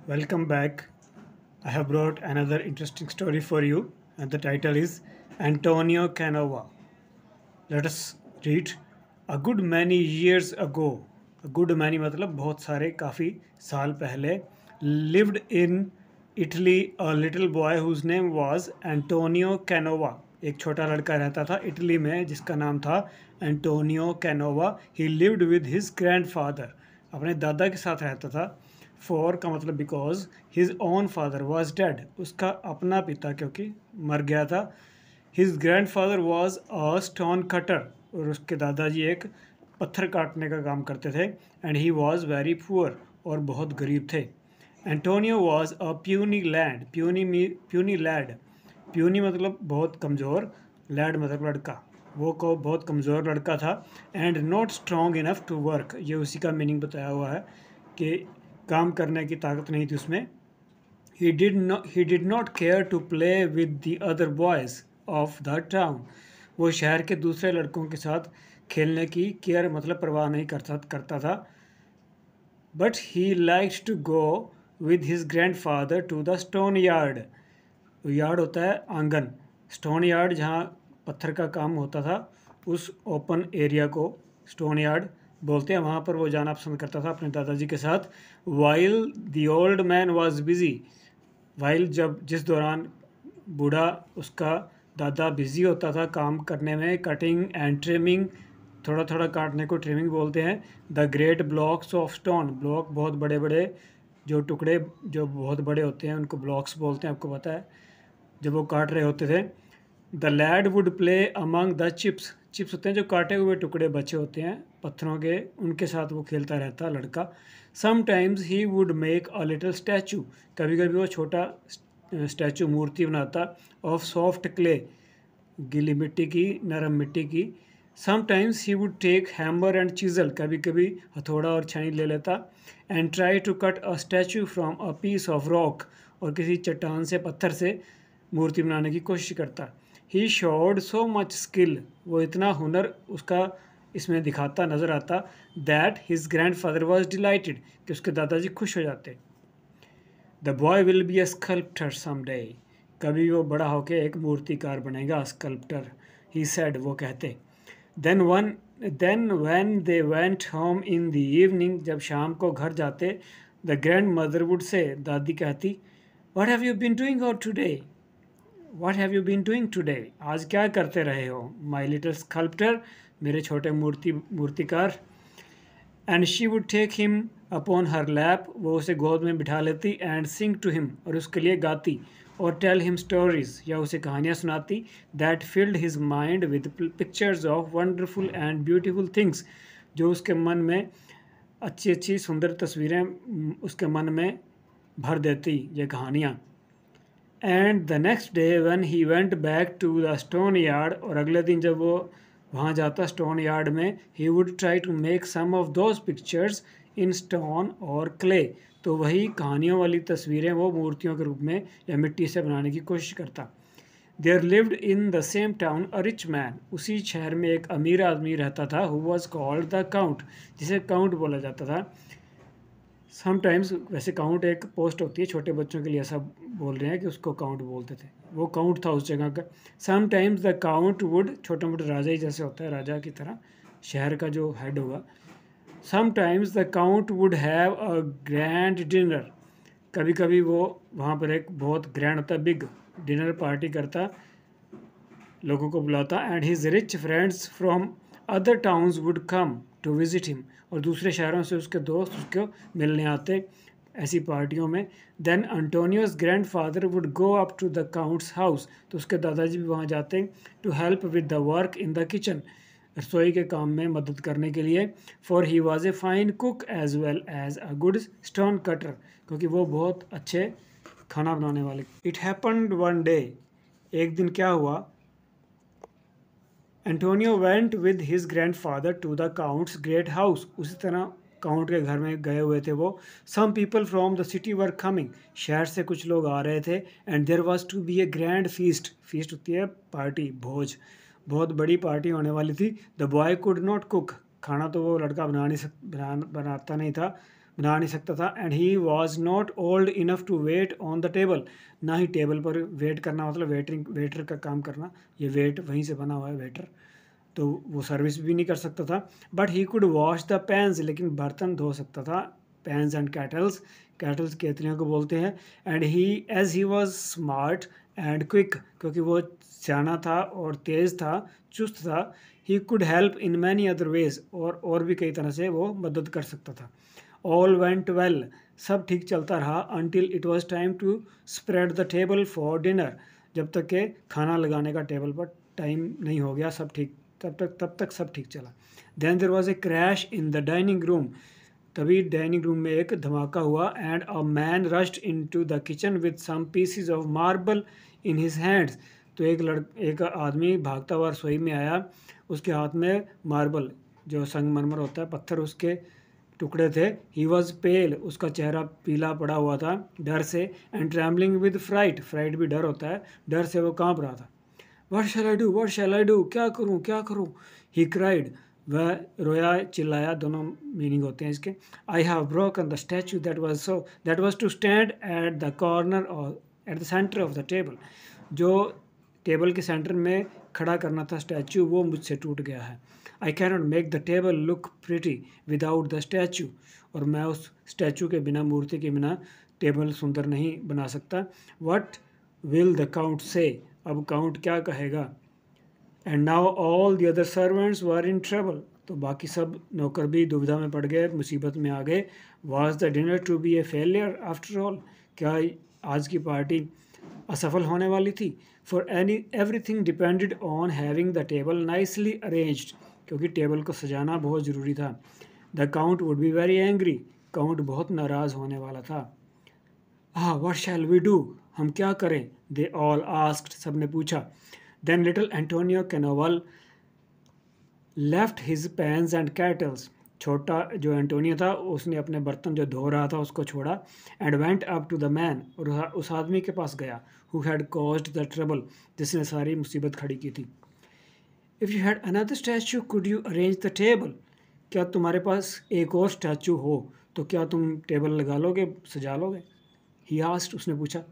Welcome back. I have brought another interesting story for you, and the title is Antonio Canova. Let us read. A good many years ago, a good many मतलब बहुत सारे काफ़ी साल पहले, lived in Italy a little boy whose name was Antonio Canova. एक छोटा लड़का रहता था इटली में जिसका नाम था Antonio Canova. He lived with his grandfather. अपने दादा के साथ रहता था. फॉर का मतलब because his own father was dead. उसका अपना पिता क्योंकि मर गया था. His grandfather was a stone cutter. और उसके दादाजी एक पत्थर काटने का काम करते थे. And he was very poor. और बहुत गरीब थे. Antonio was a puny lad. Puny lad. Puny मतलब बहुत कमज़ोर. लैड मतलब लड़का. वो को बहुत कमज़ोर लड़का था. And not strong enough to work. ये उसी का मीनिंग बताया हुआ है कि काम करने की ताकत नहीं थी उसमें. He did not care to play with the other boys of the town. वो शहर के दूसरे लड़कों के साथ खेलने की केयर मतलब परवाह नहीं करता था. But he liked to go with his grandfather to the stone yard. Yard होता है आंगन. स्टोन यार्ड जहाँ पत्थर का काम होता था उस ओपन एरिया को स्टोन यार्ड बोलते हैं. वहाँ पर वो जाना पसंद करता था अपने दादाजी के साथ. While the old man was busy. While जब जिस दौरान बूढ़ा उसका दादा बिजी होता था काम करने में. Cutting and trimming. थोड़ा थोड़ा काटने को ट्रिमिंग बोलते हैं. The great blocks of stone. Block बहुत बड़े बड़े जो टुकड़े जो बहुत बड़े होते हैं उनको ब्लॉक्स बोलते हैं. आपको पता है जब वो काट रहे होते थे. The lad would play among the chips. Chips होते हैं जो काटे हुए टुकड़े बचे होते हैं पत्थरों के. उनके साथ वो खेलता रहता लड़का. Sometimes he would make a little statue. कभी कभी वो छोटा स्टैचू मूर्ति बनाता. Of soft clay. गीली मिट्टी की नरम मिट्टी की. Sometimes he would take hammer and chisel. कभी कभी हथौड़ा और छानी ले लेता. And try to cut a statue from a piece of rock. और किसी चट्टान से पत्थर से मूर्ति बनाने की कोशिश करता. He showed so much skill. वो इतना हुनर उसका इसमें दिखाता नज़र आता. That his grandfather was delighted. कि उसके दादाजी खुश हो जाते. The boy will be a sculptor someday. कभी वो बड़ा होके एक मूर्तिकार बनेगा. Sculptor he said. वो कहते. Then when they went home in the evening. जब शाम को घर जाते. द ग्रैंड मदर वुड से. दादी कहती. What have you been doing out today. What have you been doing today? आज क्या करते रहे हो? My little sculptor. मेरे छोटे मूर्तिकार. And she would take him upon her lap. वो उसे गोद में बिठा लेती. And sing to him. और उसके लिए गाती. और tell him stories. या उसे कहानियाँ सुनाती. That filled his mind with pictures of wonderful and beautiful things. जो उसके मन में अच्छी अच्छी सुंदर तस्वीरें उसके मन में भर देती ये कहानियाँ. And the next day when he went back to the stone yard. और अगले दिन जब वो वहाँ जाता स्टोन यार्ड में. He would try to make some of those pictures in stone और क्ले. तो वही कहानियों वाली तस्वीरें वो मूर्तियों के रूप में या मिट्टी से बनाने की कोशिश करता. There lived in the same town a rich man. उसी शहर में एक अमीर आदमी रहता था. Who was called the count. जिसे काउंट बोला जाता था. समटाइम्स वैसे काउंट एक पोस्ट होती है छोटे बच्चों के लिए. ऐसा बोल रहे हैं कि उसको काउंट बोलते थे. वो काउंट था उस जगह का. Sometimes the count would. छोटे मोटे राजा ही जैसे होता है राजा की तरह शहर का जो हेड होगा. Sometimes the count would have a grand dinner. कभी कभी वो वहाँ पर एक बहुत ग्रैंड होता बिग डिनर पार्टी करता. लोगों को बुलाता. And his rich friends from other towns would come to visit him. और दूसरे शहरों से उसके दोस्त उसको मिलने आते ऐसी पार्टियों में. Then Antonio's grandfather would go up to the count's house. तो उसके दादाजी भी वहाँ जाते to help with the work in the kitchen. रसोई के काम में मदद करने के लिए. For he was a fine cook as well as a good stone cutter. क्योंकि वो बहुत अच्छे खाना बनाने वाले. It happened one day. एक दिन क्या हुआ. Antonio went with his grandfather to the count's great house. उसी तरह काउंट के घर में गए हुए थे वो. Some people from the city were coming. शहर से कुछ लोग आ रहे थे. And there was to be a grand feast. Feast होती है पार्टी भोज. बहुत बड़ी पार्टी होने वाली थी. The boy could not cook. खाना तो वो लड़का बनाता नहीं था. बना नहीं सकता था। And he was not old enough to wait on the table, ना ही टेबल पर वेट करना, मतलब वेटर का काम करना, ये वेट वहीं से बना हुआ है वेटर, तो वो सर्विस भी नहीं कर सकता था। But he could wash the pans, लेकिन बर्तन धो सकता था। पैंस एंड कैटल्स, कैटल्स केतलियों को बोलते हैं। And he as he was smart and quick, क्योंकि वो सियाना था और तेज़ था, चुस्त था। He could help in many other ways, और भी कई तरह से वो मदद कर सकता था। ऑल वेंट वेल, सब ठीक चलता रहा until it was time to spread the table for dinner, जब तक के खाना लगाने का टेबल पर टाइम नहीं हो गया, सब ठीक, तब तक सब ठीक चला। Then there was a crash in the dining room, तभी डाइनिंग रूम में एक धमाका हुआ। And a man rushed into the kitchen with some pieces of marble in his hands, तो एक आदमी भागता हुआ रसोई में आया, उसके हाथ में मार्बल, जो संगमरमर होता है, पत्थर, उसके टुकड़े थे। ही वॉज पेल, उसका चेहरा पीला पड़ा हुआ था डर से। And trembling with fright, fright भी डर होता है, डर से वो कांप रहा था। What shell I do, what shell I do, क्या करूँ क्या करूँ, ही क्राइड, वह रोया, चिल्लाया, दोनों मीनिंग होते हैं इसके। I have broken the statue that was to stand at the corner और at the centre of the table, जो टेबल के सेंटर में खड़ा करना था स्टैचू, वो मुझसे टूट गया है। I cannot make the table look pretty without the statue, और मैं उस स्टैचू के बिना, मूर्ति के बिना टेबल सुंदर नहीं बना सकता। वट विल द काउंट से, अब काउंट क्या कहेगा। And now all the other servants were in trouble, तो बाकी सब नौकर भी दुविधा में पड़ गए, मुसीबत में आ गए। Was the dinner to be a failure after all, क्या आज की पार्टी असफल होने वाली थी। For everything depended on having the table nicely arranged, क्योंकि टेबल को सजाना बहुत ज़रूरी था। The count would be very angry, count बहुत नाराज़ होने वाला था। व्हाट शैल वी डू, हम क्या करें, दे ऑल आस्क्ड, सब ने पूछा। Then little Antonio Canova left his pans and kettles, छोटा जो एंटोनियो था उसने अपने बर्तन जो धो रहा था उसको छोड़ा। And went up to the man, और उस आदमी के पास गया, who had caused the trouble, जिसने सारी मुसीबत खड़ी की थी। If you had another statue could you arrange the table, क्या तुम्हारे पास एक और स्टैचू हो तो क्या तुम टेबल लगा लोगे, सजा लोगे। ही आस्क्ड, उसने पूछा।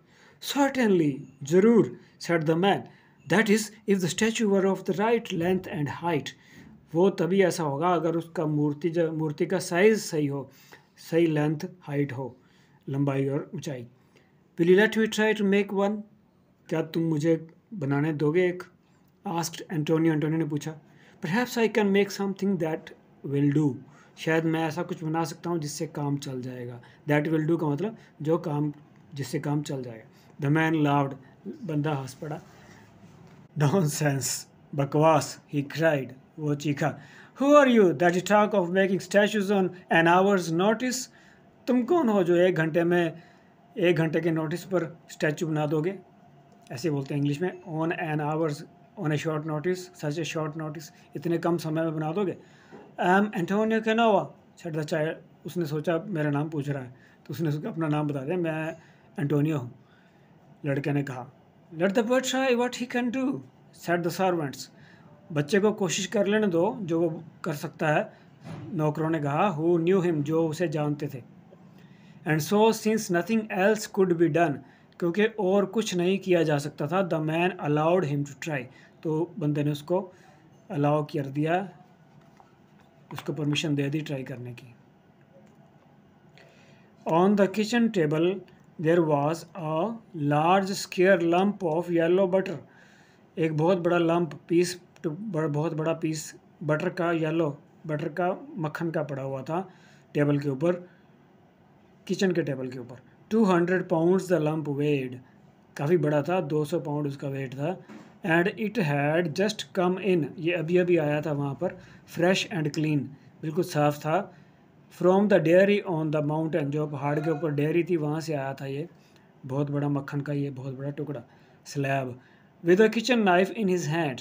सर्टेनली, ज़रूर, said the man, that is if the statue were of the right length and height, वो तभी ऐसा होगा अगर उसका मूर्ति का साइज़ सही हो, सही लेंथ हाइट हो, लंबाई और ऊंचाई। Will you let me try to make one, क्या तुम मुझे बनाने दोगे एक। आस्क्ड एंटोनियो, एंटोनियो ने पूछा। Perhaps I can make something that will do, शायद मैं ऐसा कुछ बना सकता हूँ जिससे काम चल जाएगा। दैट विल डू का मतलब जो काम, जिससे काम चल जाएगा। द मैन लाव्ड, बंदा हंस पड़ा। नॉनसेंस, बकवास, ही क्राइड, वो चीखा। Who are you that you talk of making statues on an hour's notice, तुम कौन हो जो एक घंटे के नोटिस पर स्टैचू बना दोगे, ऐसे बोलते हैं इंग्लिश में, on an hour's, on a short notice, such a short notice, इतने कम समय में बना दोगे। I am Antonio Canova, said the child, उसने सोचा मेरा नाम पूछ रहा है तो उसने उसको अपना नाम बता दिया, मैं एंटोनियो हूँ। लड़के ने कहा। Let the boy try what he can do, said the servants, बच्चे को कोशिश कर लेने दो जो वो कर सकता है, नौकरों ने कहा। हु न्यू हिम, जो उसे जानते थे। And so since nothing else could be done, क्योंकि और कुछ नहीं किया जा सकता था, the man allowed him to try, तो बंदे ने उसको अलाउ कर दिया, उसको परमिशन दे दी ट्राई करने की। On the kitchen table there was a large square lump of yellow butter, एक बहुत बड़ा लंप पीस, बहुत बड़ा पीस बटर का, येलो बटर का, मक्खन का पड़ा हुआ था टेबल के ऊपर, किचन के टेबल के ऊपर। 200 पाउंड्स द लंप वेड, काफ़ी बड़ा था, 200 पाउंड उसका वेट था। And it had just come in, ये अभी अभी आया था वहाँ पर, फ्रेश एंड क्लीन, बिल्कुल साफ़ था। From the dairy on the mountain, जो पहाड़ के ऊपर डेयरी थी वहाँ से आया था ये बहुत बड़ा मक्खन का ये बहुत बड़ा टुकड़ा, slab. With a kitchen knife in his hand,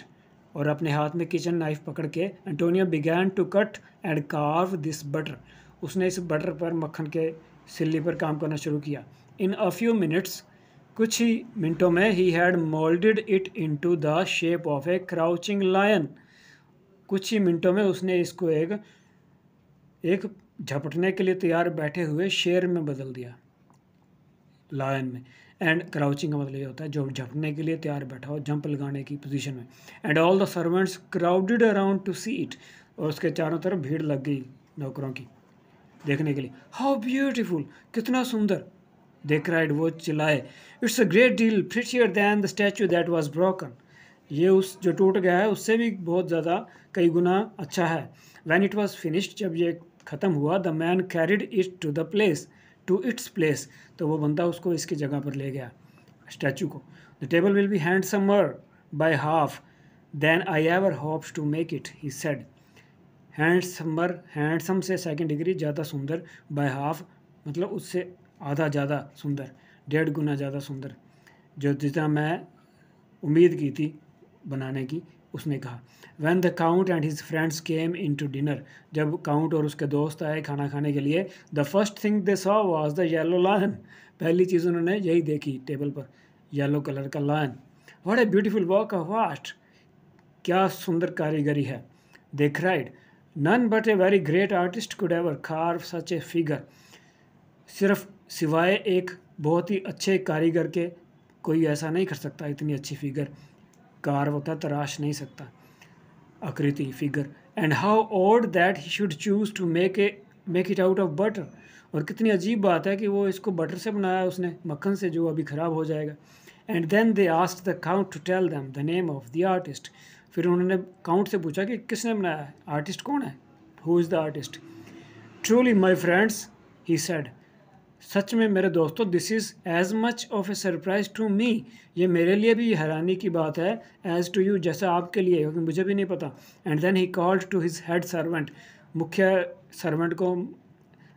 और अपने हाथ में किचन नाइफ पकड़ के Antonio began to cut and carve this butter, उसने इस बटर पर, मक्खन के सिल्ली पर काम करना शुरू किया। इन अ फ्यू मिनट्स, कुछ ही मिनटों में, he had moulded it into the shape of a crouching lion, कुछ ही मिनटों में उसने इसको एक झपटने के लिए तैयार बैठे हुए शेर में बदल दिया, लायन में। एंड क्राउचिंग का मतलब ये होता है जो झपटने के लिए तैयार बैठा हो, जंप लगाने की पोजीशन में। And all the servants crowded around two see it, और उसके चारों तरफ भीड़ लग गई नौकरों की देखने के लिए। हाउ ब्यूटीफुल, कितना सुंदर, दे क्राइड, वो चिल्लाए। It's a great deal prettier than the statue that was broken, ये उस जो टूट गया है उससे भी बहुत ज़्यादा कई गुना अच्छा है। व्हेन इट वाज फिनिश्ड, जब ये ख़त्म हुआ, the man carried it to its place, तो वो बंदा उसको इसकी जगह पर ले गया, स्टैचू को। The table will be handsomer by half than I ever hopes to make it, he said. Handsome से सेकंड डिग्री, ज़्यादा सुंदर, बाय हाफ मतलब उससे आधा ज़्यादा सुंदर, 1.5 गुना ज़्यादा सुंदर, जो जितना मैं उम्मीद की थी बनाने की, उसने कहा। When the count and his friends came into dinner, जब काउंट और उसके दोस्त आए खाना खाने के लिए, the first thing they saw was the yellow lion, पहली चीज़ उन्होंने यही देखी टेबल पर, येलो कलर का lion. What a beautiful work of art, क्या सुंदर कारीगरी है। They cried, none but a very great artist could ever carve such a figure, सिर्फ सिवाय एक बहुत ही अच्छे कारीगर के कोई ऐसा नहीं कर सकता, इतनी अच्छी फिगर, कार्व होता तराश नहीं सकता, आकृति, figure. And how odd that he should choose to make it out of butter, और कितनी अजीब बात है कि वो इसको बटर से बनाया उसने, मक्खन से, जो अभी ख़राब हो जाएगा। And then they asked the count to tell them the name of the artist, फिर उन्होंने काउंट से पूछा कि किसने बनाया है, आर्टिस्ट कौन है, who is the artist. Truly my friends, he said, सच में मेरे दोस्तों, this is as much of a surprise to me, ये मेरे लिए भी हैरानी की बात है, एज टू यू, जैसा आपके लिए, क्योंकि मुझे भी नहीं पता। And then he called to his head servant, मुख्य सर्वेंट को,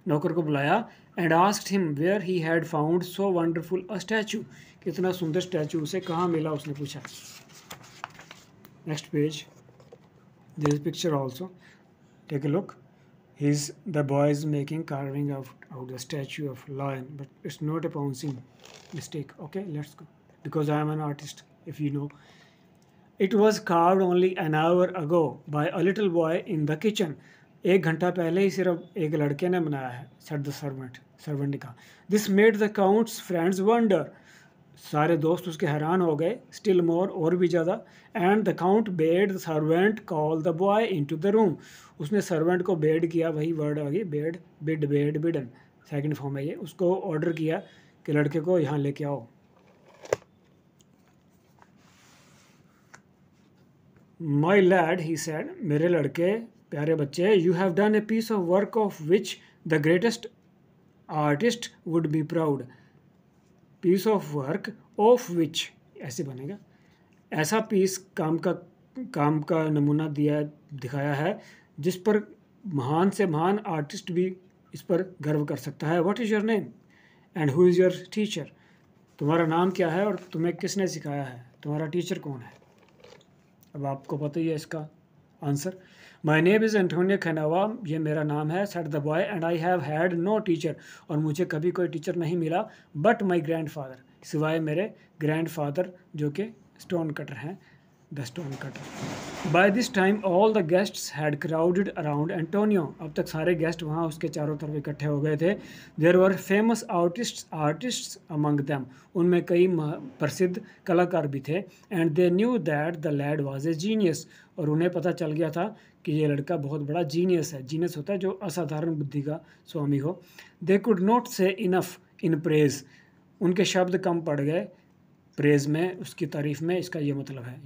नौकर को बुलाया। And asked him where he had found so wonderful a statue, कितना सुंदर स्टैचू उसे कहाँ मिला, उसने पूछा। Next page, this is picture also, take a look. The boy is making carving out the statue of lion, but it's not a pouncing mistake. Okay, let's go, because I am an artist, if you know. It was carved only an hour ago by a little boy in the kitchen. 1 घंटा पहले ही सिर्फ एक लड़के ने बनाया है, said the servant ने कहा। This made the count's friends wonder, सारे दोस्त उसके हैरान हो गए, स्टिल मोर, और भी ज़्यादा। And the count bed the servant call the boy into the room, उसने सर्वेंट को बेड किया, वही वर्ड आ गई, बेड, बेड बिडन, सेकंड फॉर्म है ये, उसको ऑर्डर किया कि लड़के को यहाँ लेके आओ। माई लैड, ही सेड, मेरे लड़के, प्यारे बच्चे, you have done a piece of work of which the greatest artist would be proud. Piece of work of which ऐसे बनेगा, ऐसा पीस, काम का नमूना दिखाया है जिस पर महान से महान आर्टिस्ट भी इस पर गर्व कर सकता है। What is your name and who is your teacher, तुम्हारा नाम क्या है और तुम्हें किसने सिखाया है, तुम्हारा टीचर कौन है। अब आपको पता ही है इसका answer. My name is Antonio Canova, ये मेरा नाम है, said the boy, and I have had no teacher, और मुझे कभी कोई टीचर नहीं मिला, बट माई ग्रैंडफादर, सिवाय मेरे ग्रैंडफादर जो कि स्टोन कटर हैं, the stone cutter. By this time all the guests had crowded around Antonio, अब तक सारे गेस्ट वहाँ उसके चारों तरफ इकट्ठे हो गए थे। There were famous artists among them, उनमें कई प्रसिद्ध कलाकार भी थे। And they knew that the lad was a genius, और उन्हें पता चल गया था कि ये लड़का बहुत बड़ा जीनियस है। जीनियस होता है जो असाधारण बुद्धि का स्वामी हो। दे कुड नॉट से इनफ इन प्रेज, उनके शब्द कम पड़ गए प्रेज में, उसकी तारीफ में, इसका ये मतलब है।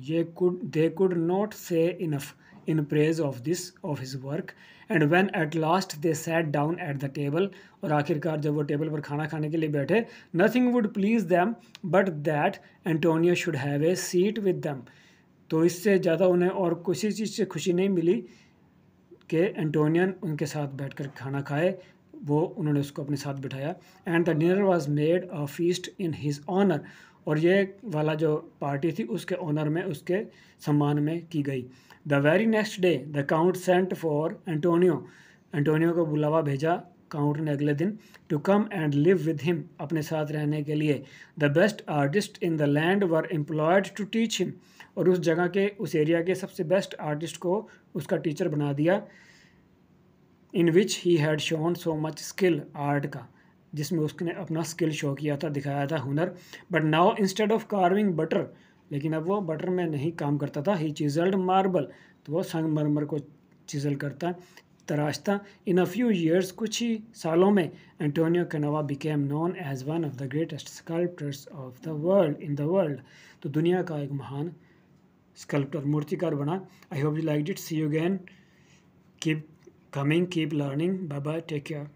दे कुड नॉट से enough in praise of his work. And when at last they sat down at the table, और आखिरकार जब वो टेबल पर खाना खाने के लिए बैठे, nothing would please them but that Antonio should have a seat with them, तो इससे ज़्यादा उन्हें और किसी चीज़ से खुशी नहीं मिली कि एंटोनियन उनके साथ बैठकर खाना खाए, वो उन्होंने उसको अपने साथ बिठाया। And the dinner was made a feast in his honour, और ये वाला जो पार्टी थी उसके ऑनर में, उसके सम्मान में की गई। The very next day the count sent for Antonio को बुलावा भेजा काउंट ने अगले दिन, to come and live with him, अपने साथ रहने के लिए। The best artist in the land were employed to teach him, और उस जगह के, उस एरिया के सबसे बेस्ट आर्टिस्ट को उसका टीचर बना दिया। In which he had shown so much skill art का, जिसमें उसने अपना स्किल शो किया था, दिखाया था, हुनर। But now instead of carving butter, लेकिन अब वो बटर में नहीं काम करता था, ही चिजल्ड मार्बल, तो वो संगमरमर को चिजल करता, तराशता। इन अ फ्यू ईयर्स, कुछ ही सालों में, Antonio Canova became known as one of the greatest sculptors of the world in the world, तो दुनिया का एक महान स्कल्प्टर, मूर्तिकार बना। I hope you like it, see you again, keep coming, keep learning, bye bye, take care.